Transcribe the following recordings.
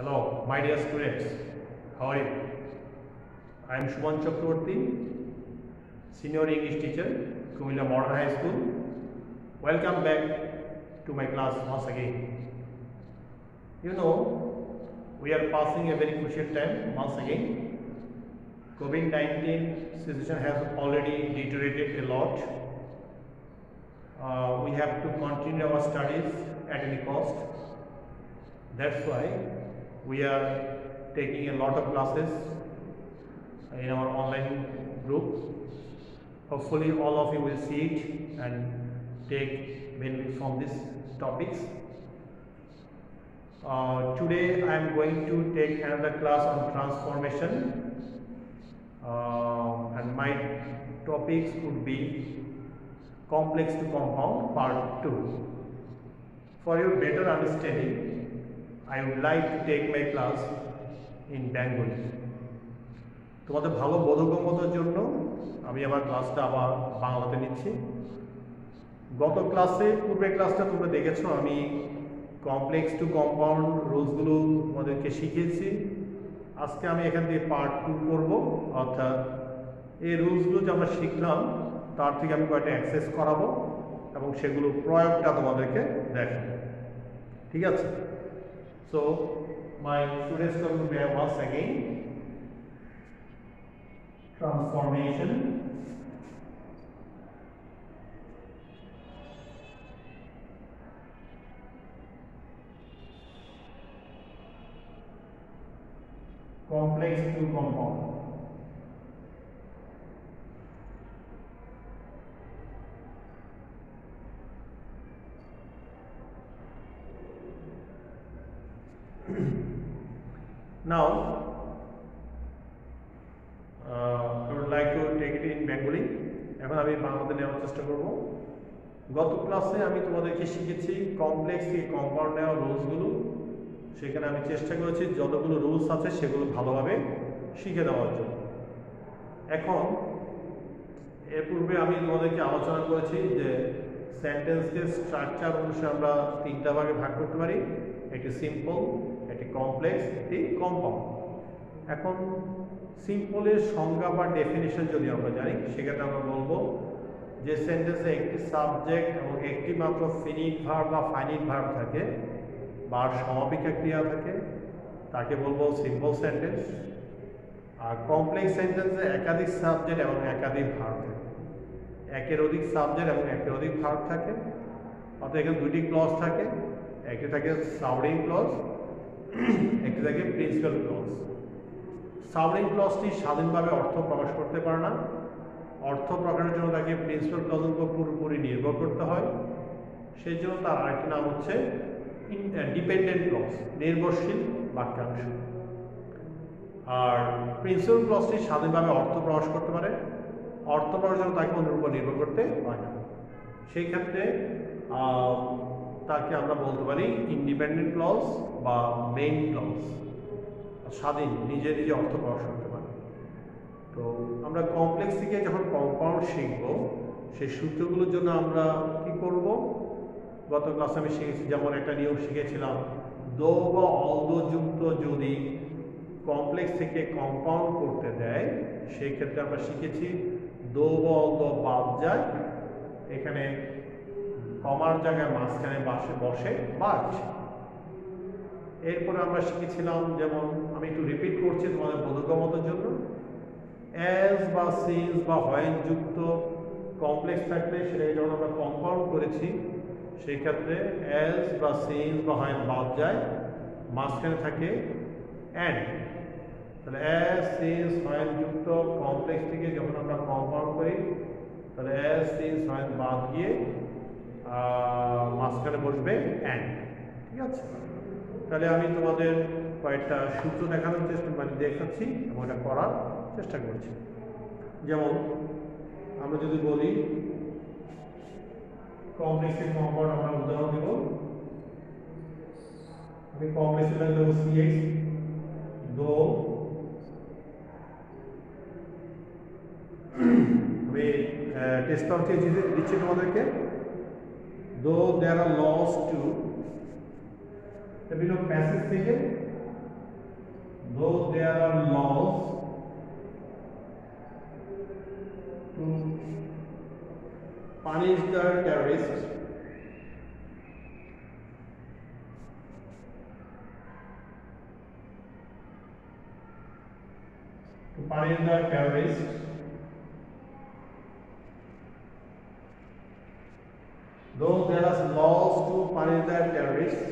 Hello, my dear students. How are you? I am Shuman Chakraborty, Senior English Teacher, Kumilla Modern High School. Welcome back to my class once again. You know, we are passing a very crucial time once again. COVID-19 situation has already deteriorated a lot. We have to continue our studies at any cost. That's why we are taking a lot of classes in our online group. Hopefully all of you will see it and take benefit from these topics. Today I am going to take another class on transformation, and my topics would be complex to compound part 2. For your better understanding, I would like to take my class in Bengali. তোমাদের ভালো বোধগম্যতার জন্য আমি আমার ক্লাসটা আবার বাংলাতে নিচ্ছি। গত পূর্বের ক্লাসটা তোমরা দেখেছো, আমি কমপ্লেক্স টু কম্পাউন্ড রুলসগুলো তোমাদেরকে শিখিয়েছি। আজকে আমি এখান থেকে পার্ট 2 করব, অর্থাৎ এই রুলসগুলো যে আমরা শিখলাম তার থেকে আমি কয়েকটা অ্যাক্সেস করাবো এবং সেগুলো প্রয়োগটা তোমাদেরকে দেখাবো। ঠিক আছে? So my students come to bear once again transformation. Complex to compound. Now, I would like to take it in Bengali. এখন আমি বাংলাতে নেওয়ার চেষ্টা করব। গত ক্লাসে আমি তোমাদেরকে শিখেছি কমপ্লেক্স থেকে কম্পাউন্ড নেওয়ার রুলসগুলো। সেখানে আমি চেষ্টা করেছি যতগুলো রুলস আছে সেগুলো ভালোভাবে শিখে দেওয়ার জন্য। এখন এর পূর্বে আমি তোমাদেরকে আলোচনা করেছি যে সেন্টেন্সকে স্ট্রাকচার অনুসারে আমরা 3টা ভাগে ভাগ করতে পারি, একটি সিম্পল, একটি কমপ্লেক্স, একটি কম্পাউন্ড। এখন সিম্পলের সংজ্ঞা বা ডেফিনিশন যদি আমরা জানি, সেক্ষেত্রে আমরা বলবো যে সেন্টেন্সে একটি সাবজেক্ট এবং একটি মাত্র ফিনিট ভার্ব বা ফাইনিট ভার্ব থাকে বা সমাপিকা ক্রিয়া থাকে, তাকে বলবো সিম্পল সেন্টেন্স। আর কমপ্লেক্স সেন্টেন্সে একাধিক সাবজেক্ট এবং একাধিক ভার্ব থাকে, একের অধিক সাবজেক্ট এবং একের অধিক ভার্ব থাকে। অর্থাৎ এখানে 2টি ক্লজ থাকে, একটি থাকে সাবরিং ক্লজ, একটি থাকে প্রিন্সিপাল ক্লজ। সাবরিং ক্লজটি স্বাধীনভাবে অর্থ প্রকাশ করতে পারে না, অর্থ প্রকাশের জন্য তাকে প্রিন্সিপাল ক্লজের উপর পুরোপুরি নির্ভর করতে হয়। সেই জন্য তার আরেকটি নাম হচ্ছে ডিপেন্ডেন্ট ক্লজ, নির্ভরশীল বাক্যাংশ। আর প্রিন্সিপাল ক্লজটি স্বাধীনভাবে অর্থ প্রকাশ করতে পারে, অর্থ প্রকাশের জন্য তাকে অন্যের উপর নির্ভর করতে হয় না। সেই ক্ষেত্রে তাকে আমরা বলতে পারি ইন্ডিপেন্ডেন্ট ক্লজ বা মেইন ক্লজ, স্বাধীন, নিজে নিজে অর্থ প্রকাশ করতে পারে। তো আমরা কমপ্লেক্স থেকে যখন কম্পাউন্ড শিখব, সেই সূত্রগুলোর জন্য আমরা কি করব? গত ক্লাসে আমি শিখেছি, যেমন একটা নিয়ম শিখেছিলাম, দো বা অলদো যুক্ত যদি কমপ্লেক্স থেকে কম্পাউন্ড করতে দেয়, সেই ক্ষেত্রে আমরা শিখেছি দো বা অলদো বাদ যায়, এখানে কমার জায়গায় মাঝখানে বসে বাদ। এরপরে আমরা শিখেছিলাম, যেমন আমি একটু রিপিট করছি তোমাদের বোধগম্যতার জন্য, অ্যাজ বা সিন্স বা হোয়েন যুক্ত কমপ্লেক্স থাকলে সেটা যখন আমরা কম্পাউন্ড করেছি, সেই ক্ষেত্রে অ্যাজ বা সিন্স বা হোয়েন বাদ যায়, মাঝখানে থাকে অ্যান্ড। তাহলে অ্যাজ সিন্স হোয়েন যুক্ত কমপ্লেক্স থেকে যখন আমরা কম্পাউন্ড করি, তাহলে অ্যাজ সিন্স হোয়েন বাদ গিয়ে মাঝখানে বসবে অ্যান্ড। ঠিক আছে? তাহলে আমি তোমাদের কয়েকটা সূত্র দেখানোর দেখাচ্ছি এবং এটা করার চেষ্টা করছি। যেমন আমরা যদি বলি কমপ্লেক্সের কম্পাউন্ড, আমরা উদাহরণ দেব। আমি কমপ্লেক্সের দেবো CX, দো, আমি টেস্টটা হচ্ছে দিচ্ছি তোমাদেরকে। Though there are laws to বিভিন্ন প্যাসেজ থেকে though there are laws to punish the terrorists, though there are laws to punish the terrorists,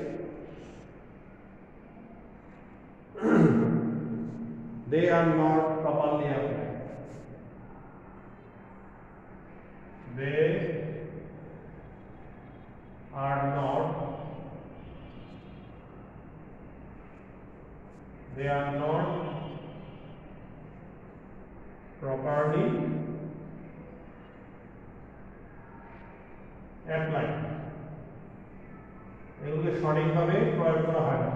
they are not properly applied. They are not properly applied. এগুলোকে সঠিকভাবে প্রয়োগ করা হয় না।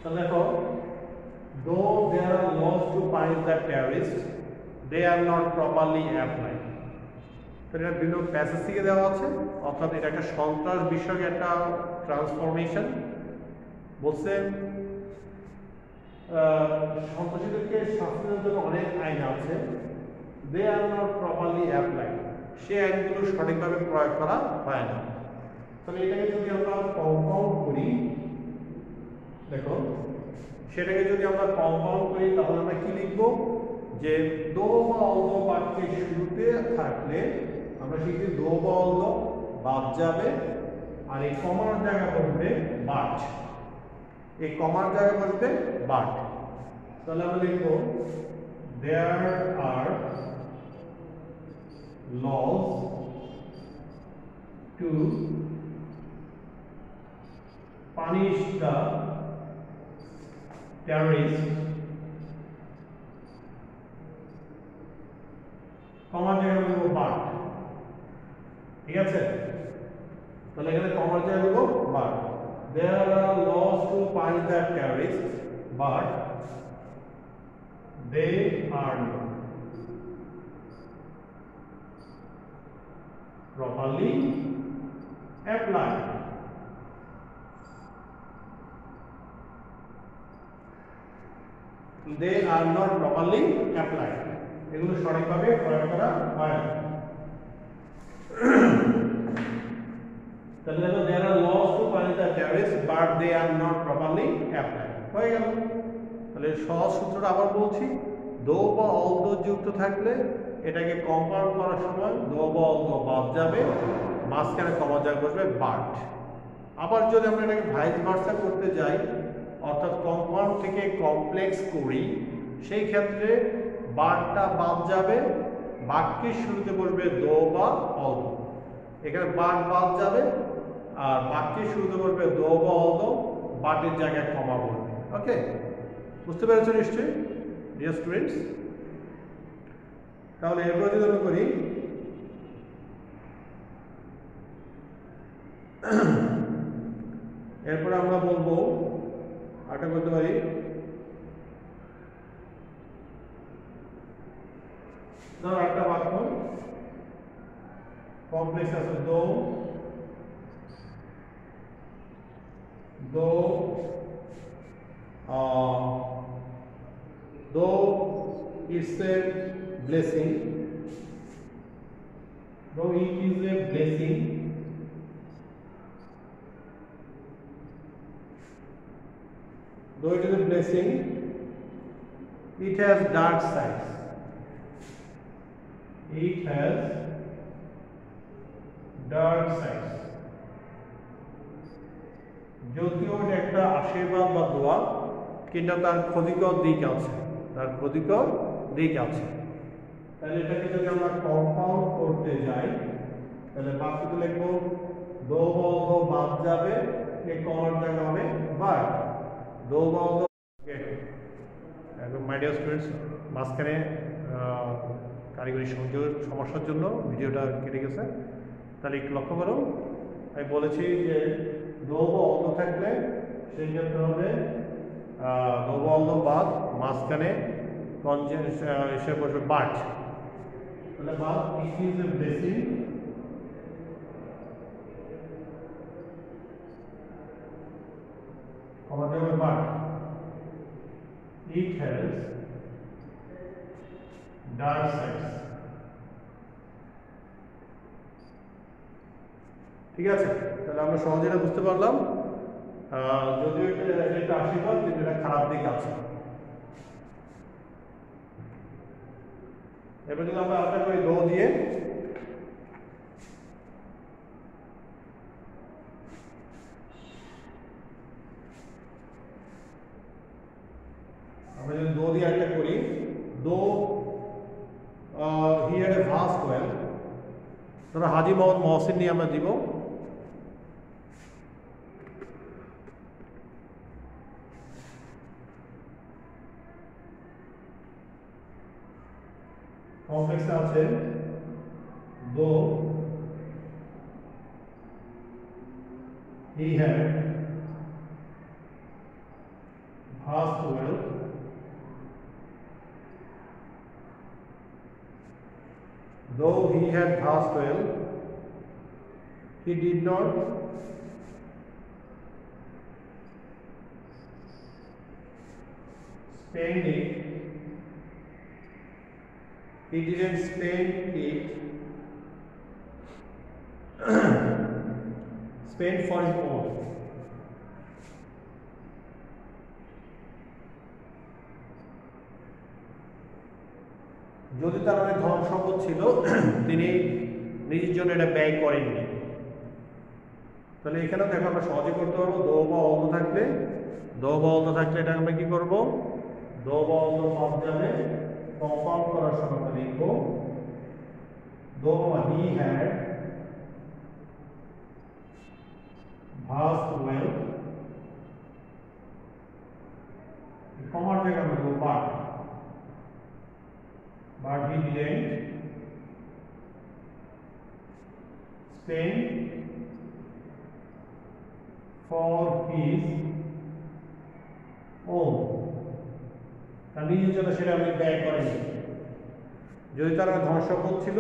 তো দেখো, though there are laws to punish the terrorists, they are not properly applied. তো এটা বিভিন্ন প্যাসেজ থেকে দেওয়া আছে, অর্থাৎ এটা একটা সন্ত্রাস বিষয়ক একটা ট্রান্সফরমেশন। বলছে সন্ত্রাসীদেরকে শাস্তি দেওয়ার জন্য অনেক আইন আছে, দে আর নট প্রপারলি অ্যাপ্লাইড, সেই আইনগুলো সঠিকভাবে প্রয়োগ করা হয় না। তাহলে এটাকে যদি আমরা কম্পাউন্ড করি, দেখো সেটাকে যদি আমরা কম্পাউন্ড করি তাহলে আমরা কি লিখব, যে দো বা অল্দ বাক্যের শুরুতে থাকলে আমরা শিখছি দো বা অল্দ বাদ যাবে, আর এই কমার জায়গা বসবে বাট, এই কমার জায়গা বসবে বাট। তাহলে আমরা লিখব দেয়ার আর laws to punish the terrorists, কমার জায়গায় দেব বাট। ঠিক আছে, তাহলে এখানে কমার জায়গায় দেব but. There are laws to punish the terrorists, but they are not properly applied. They are not properly applied. এগুলো সঠিকভাবে প্রয়োগ করা হয় না। তাহলে দেখো there are laws to punish the terrorists but they are not properly applied হয়ে গেল। তাহলে সহজ সূত্রটা আবার বলছি, দো বা অল্দ যুক্ত থাকলে এটাকে কম্পাউন্ড করার সময় দো বা অল্দ বাদ যাবে, মাঝখানে কমা জায়গা বসবে বাট। আবার যদি আমরা এটাকে ভাইস ভার্সা করতে যাই, অর্থাৎ কম্পাউন্ড থেকে কমপ্লেক্স করি, সেই ক্ষেত্রে বাটটা বাদ যাবে, বাক্যের শুরুতে বসবে দো বা অল্দ। এখানে বাট বাদ যাবে আর বাক্যের শুরুতে বসবে দো বা অল্দ, বাটের জায়গায় কমা বসবে। ওকে, বুঝতে পেরেছো নিশ্চয়ই ডিয়ার স্টুডেন্টস? তাহলে এরপর যদি আমরা করি, এরপরে আমরা বলবো আরেকটা করতে পারি, ধরো একটা বাক্য কমপ্লেক্স আছে, দো it's a blessing, though it is a blessing, it has dark sides. যদিও এটা একটা আশীর্বাদ বা দোয়া, কিন্তু তার ক্ষতিকর দিক আছে, তাহলে এটাকে যদি আমরা কম্পাউন্ড করতে যাই, তাহলে বাক্যতে লিখবো দো বা অল্দ বাদ যাবে, এই কমার জায়গা হবে বাট, দো বা অল্দ। মাই ডিয়ার স্টুডেন্টস, মাঝখানে কারিগরি সংযোগ সমস্যার জন্য ভিডিওটা কেটে গেছে, তাহলে একটু লক্ষ্য করো। আমি বলেছি যে দো বা অল্দ থাকলে সেই ক্ষেত্রে হবে দো বা অল্দ বাদ, মাঝখানে এসে বসবে বাট। তাহলে বাদ, it is a blessing, আমাদের হবে but it has dark sides. ঠিক আছে, তাহলে আমরা সহজে এটা বুঝতে পারলাম। যদিও এটা আশীর্বাদ, কিন্তু এটা খারাপ দিক আছে। এবার যদি আমরা আলাদা করি দো দিয়ে, আমরা যদি দো দিয়ে একটা করি, দো he had a vast well, ধরো হাজী মোহাম্মদ মহসিন নিয়ে আমরা দিব। কমপ্লেক্স আছে দো he had vast well, though he had vast wealth, he did not spend it. He didn't spend it. Spend for his own. যদি তার অনেক ধন সম্পদ ছিল, তিনি নিজের জন্য এটা ব্যয় করেননি। তাহলে এখানেও দেখো আমরা সহজে করতে পারবো। দো বা অল্প থাকলে, দো বা অল্প থাকলে এটা আমরা কি করবো, দো বা অল্প বাদ যাবে, কম্পাউন্ড করার সময় আমরা লিখবো দো বা হি হ্যাড ভাস্ট ওয়েলথ, কমার জায়গায় আমরা দেবো but, but he didn't spend for his own. তার নিজের জন্য সেটা আপনি ব্যয় করেন। যদি তার ধন সম্পদ ছিল,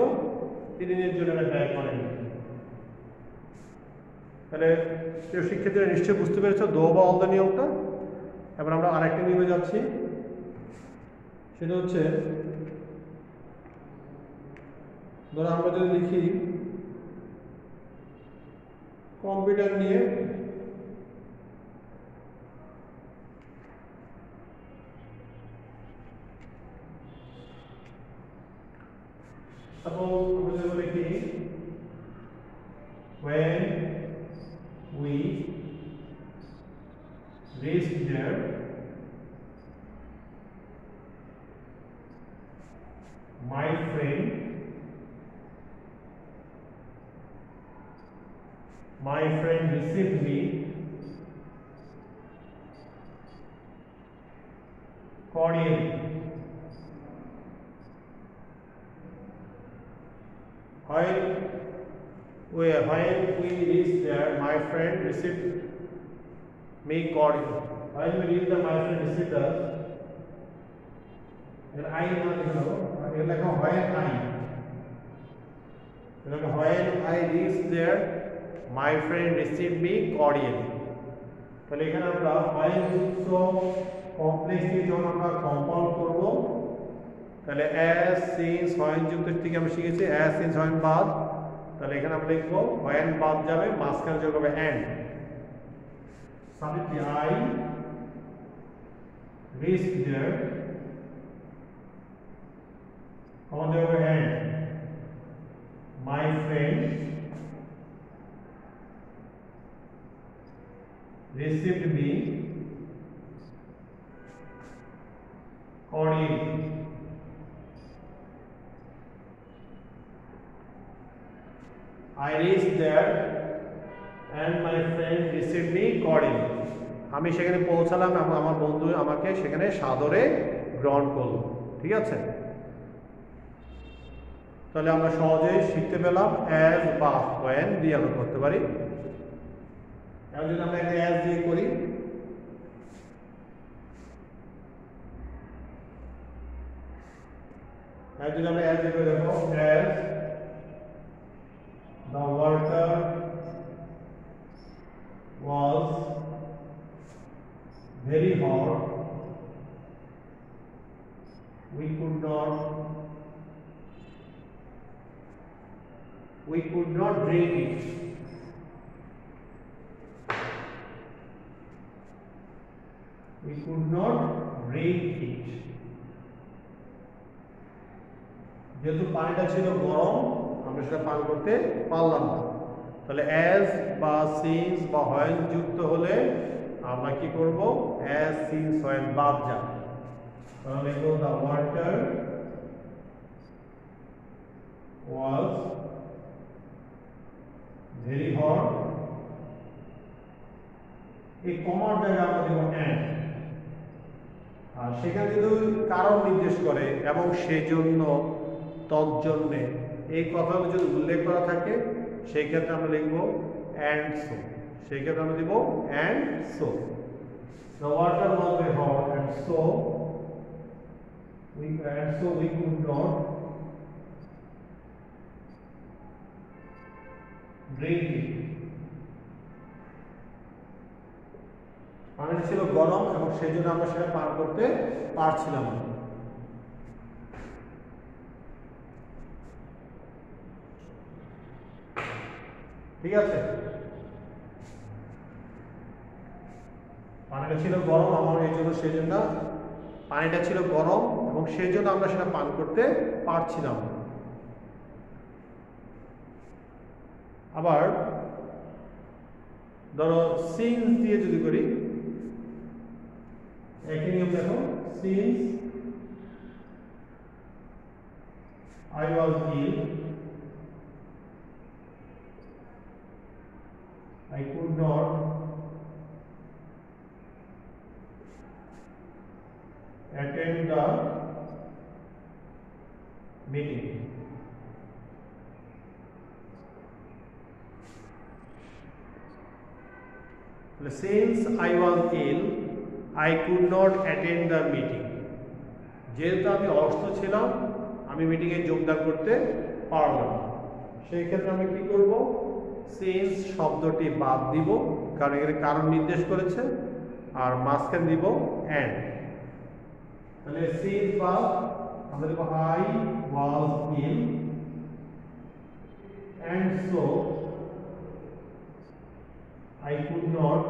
তিনি নিজের জন্য ব্যয় করেন। তাহলে শিক্ষার্থীরা নিশ্চয়ই বুঝতে পেরেছো দো বা অল দ্য নিয়মটা। এবার আমরা আরেকটা নিয়মে যাচ্ছি, সেটা হচ্ছে ধরো আমরা যদি লিখি কম্পিউটার নিয়ে, suppose আমরা যদি লিখি when we reached there my friend received me cordially. When we reached there, my friend received me cordially. When we reached there, my friend received us. Then I not like when I reached there, my friend received me cordially. তাহলে এখানে আমরা when যুক্ত complex দিয়ে যখন আমরা compound করব, তাহলে as since when যুক্ত থেকে আমরা শিখেছি as since when বাদ, তাহলে এখানে আমরা লিখব when বাদ যাবে, মাঝখানে যোগ হবে and। Subject I reached there, আমাদের হবে and my friend received me cordially. I reached there and my friend received me cordially. আমি সেখানে পৌঁছালাম এবং আমার বন্ধু আমাকে সেখানে সাদরে গ্রহণ করলো। ঠিক আছে, তাহলে আমরা সহজেই শিখতে পেলাম as বা when দিয়ে আমরা করতে পারি। এখন যদি আমরা একটা as দিয়ে করি, যদি আমরা as দিয়ে দেখো as the worker was we could not drink it. We could not drink it. যেহেতু পানিটা ছিল গরম আমরা সেটা পান করতে পারলাম না, তাহলে অ্যাজ বা সিন্স বা হোয়েন যুক্ত হলে আমরা কি করব? অ্যাজ সিন্স হোয়েন বাদ যাবে। তাহলে লিখব the water was very hot. এই কমার জায়গায় আমরা দেব অ্যান্ড, আর সেখানে যদি কারণ নির্দেশ করে এবং সেজন্য তজ্জন্যে এই কথাগুলো যদি উল্লেখ করা থাকে সেই ক্ষেত্রে আমরা লিখব অ্যান্ড সো। সেই ক্ষেত্রে আমরা দিব and so. The water was very hot and so we could not drink it. পানি ছিল গরম এবং সেই জন্য আমরা সেটা পান করতে পারছিলাম না। ঠিক আছে, পানিটা ছিল গরম আমার এই জন্য সেই জন্য পানিটা ছিল গরম এবং সেই জন্য আমরা সেটা পান করতে পারছিলাম না। আবার ধরো সিন্স দিয়ে যদি করি, একই নিয়ম দেখো, since I was ill, I could not attend the meeting. Since I was ill, I could not attend the meeting. যেহেতু আমি অসুস্থ ছিলাম আমি মিটিংয়ে যোগদান করতে পারলাম না, সেই ক্ষেত্রে আমি কি করব? সিন্স শব্দটি বাদ দিব, কারণ এখানে কারণ নির্দেশ করেছে, আর মাঝখানে দিব অ্যান্ড। তাহলে সিন্স বাদ আমরা দেব I was ill and so I could not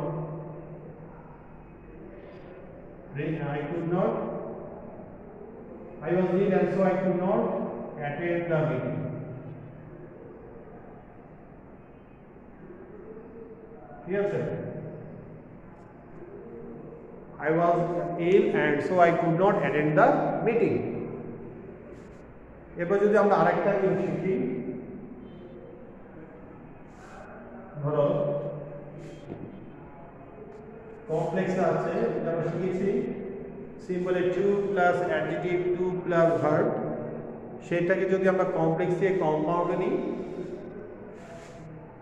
I was ill and so I could not attend the meeting. ঠিক আছে, I was ill and so I could not attend the meeting. এবার যদি আমরা আরেকটা নিয়ম শিখি, ধরো কমপ্লেক্স আছে যেটা আমরা শিখেছি সিম্বলে to plus adjective to plus verb, সেটাকে যদি আমরা কমপ্লেক্স দিয়ে কম্পাউন্ডে নিই,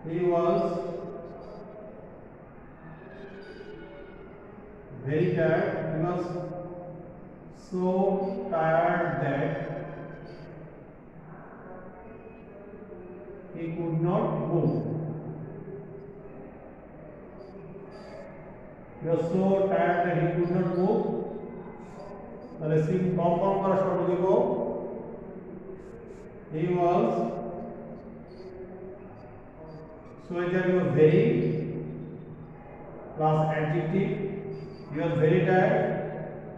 হি ওয়াজ very tired, he was so tired that he could not move. He was so tired that he could not move. তাহলে সিম কম্পাউন্ড করার শব্দ দেব he was so এটা হলো very plus adjective, he was very tired,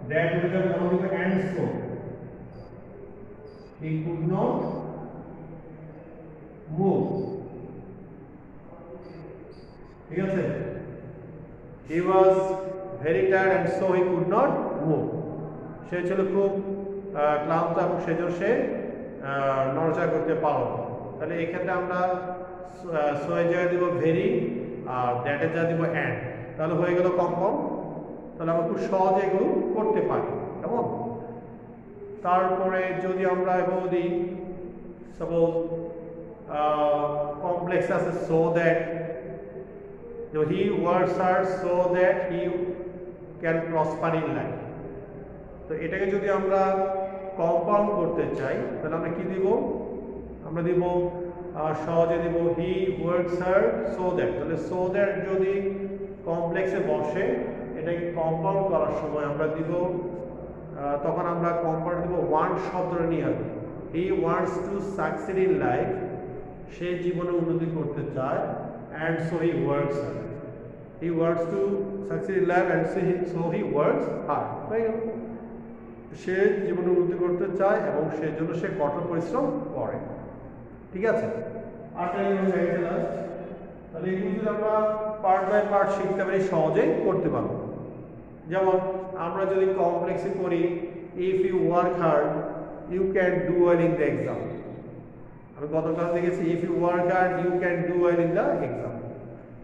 that will become only and so he could not move. ঠিক আছে, he was very tired and so he could not move. সে ছিল খুব ক্লান্ত এবং সেজন্য সে নড়াচড়া করতে পারল না। তাহলে এই ক্ষেত্রে আমরা সো এর জায়গায় দিব ভেরি আর দ্যাট এর জায়গায় দিব অ্যান্ড, তাহলে হয়ে গেল কম্পাউন্ড। তাহলে আমরা খুব সহজে এগুলো করতে পারি, কেমন? তারপরে যদি আমরা বলি সাপোজ কমপ্লেক্স আছে so that, he works hard so that he can prosper in life. তো এটাকে যদি আমরা কম্পাউন্ড করতে চাই তাহলে আমরা কি দিব? আমরা দিব সহজে দিব he works hard so that. তাহলে সো দ্যাট যদি কমপ্লেক্সে বসে এটাকে কম্পাউন্ড করার সময় আমরা দিব, তখন আমরা কম্পাউন্ড দিব ওয়ান্ট শব্দটা নিয়ে আসবো। He wants to succeed in life সে জীবনে উন্নতি করতে চায়, and so he works hard. He works to succeed in life and so he works hard. হয়ে গেল, সে জীবনে উন্নতি করতে চায় এবং সেই জন্য সে কঠোর পরিশ্রম করে। ঠিক আছে, তাহলে এগুলো যদি আমরা পার্ট বাই পার্ট শিখতে পারি সহজেই করতে পারবো। যেমন আমরা যদি কমপ্লেক্সে করি, if you work hard you can do well in the exam. আমি গতকাল দেখেছি if you work hard you can do well in the exam.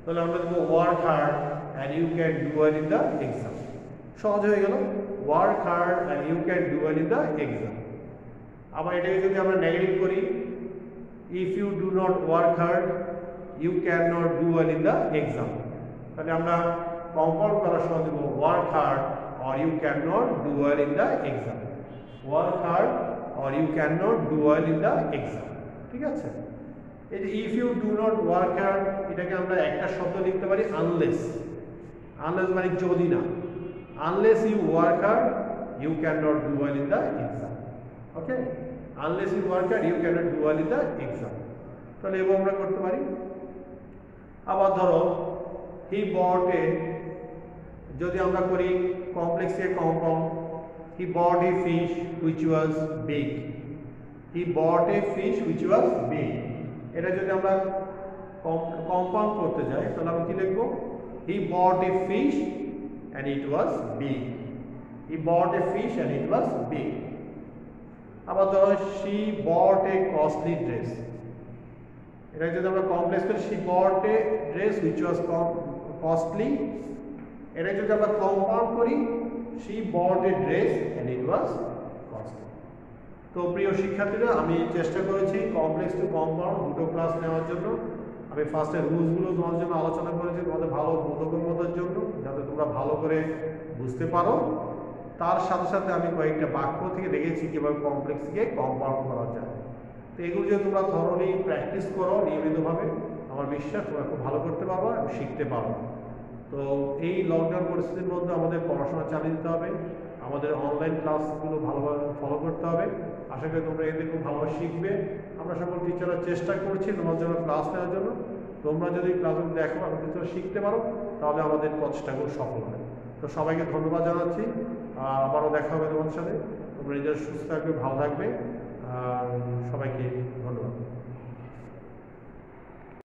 তাহলে আমরা দেবো work hard and you can do well in the exam. সহজ হয়ে গেল, work hard and you can do well in the exam. আবার এটাকে যদি আমরা নেগেটিভ করি, if you do not work hard you can not do well in the exam. তাহলে আমরা কম্পাউন্ড করার সময় দেবো work hard or you can not do well in the exam. Work hard or you can not do well in the exam. ঠিক আছে, এই যে if you do not work hard, এটাকে আমরা একটা শব্দ লিখতে পারি আনলেস। আনলেস মানে যদি না, unless you work hard you can not do well in the exam. Okay, unless you work hard you can not do well in the exam. তাহলে এবার আমরা করতে পারি। আবার ধরো হি বট এ, যদি আমরা করি কমপ্লেক্স এ compound, he bought a fish which was big. He bought a fish which was big. এটা যদি আমরা কম্পাউন্ড করতে যাই তাহলে আমরা কি লিখবো? He bought a fish and it was big. He bought a fish and it was big. আবার ধরো she bought a costly dress. এটা যদি আমরা কমপ্লেক্স করি, she bought a dress which was costly. এটা যদি আমরা কম্পাউন্ড করি, she bought a dress and it was costly. তো প্রিয় শিক্ষার্থীরা, আমি চেষ্টা করেছি কমপ্লেক্স টু কম্পাউন্ড দুটো ক্লাস নেওয়ার জন্য। আমি ফার্স্টে রুলসগুলো তোমাদের জন্য আলোচনা করেছি, তোমাদের ভালো বোধগম্যতার জন্য, যাতে তোমরা ভালো করে বুঝতে পারো। তার সাথে সাথে আমি কয়েকটা বাক্য থেকে দেখেছি কীভাবে কমপ্লেক্সকে কম্পাউন্ড করা যায়। তো এগুলো যদি তোমরা থরলি প্র্যাকটিস করো নিয়মিতভাবে, আমার বিশ্বাস তোমরা খুব ভালো করতে পারবো এবং শিখতে পারবো। তো এই লকডাউন পরিস্থিতির মধ্যে আমাদের পড়াশোনা চালিয়ে দিতে হবে, আমাদের অনলাইন ক্লাসগুলো ভালোভাবে ফলো করতে হবে। আশা করি তোমরা এদের খুব ভালোভাবে শিখবে। আমরা সকল টিচাররা চেষ্টা করছি তোমার জন্য ক্লাস নেওয়ার জন্য। তোমরা যদি ক্লাসগুলো দেখো এবং টিচার শিখতে পারো, তাহলে আমাদের প্রচেষ্টাগুলো সফল হবে। তো সবাইকে ধন্যবাদ জানাচ্ছি, আবারও দেখা হবে তোমাদের সাথে। তোমরা নিজেরা সুস্থ থাকবে, ভালো থাকবে, সবাইকে ধন্যবাদ।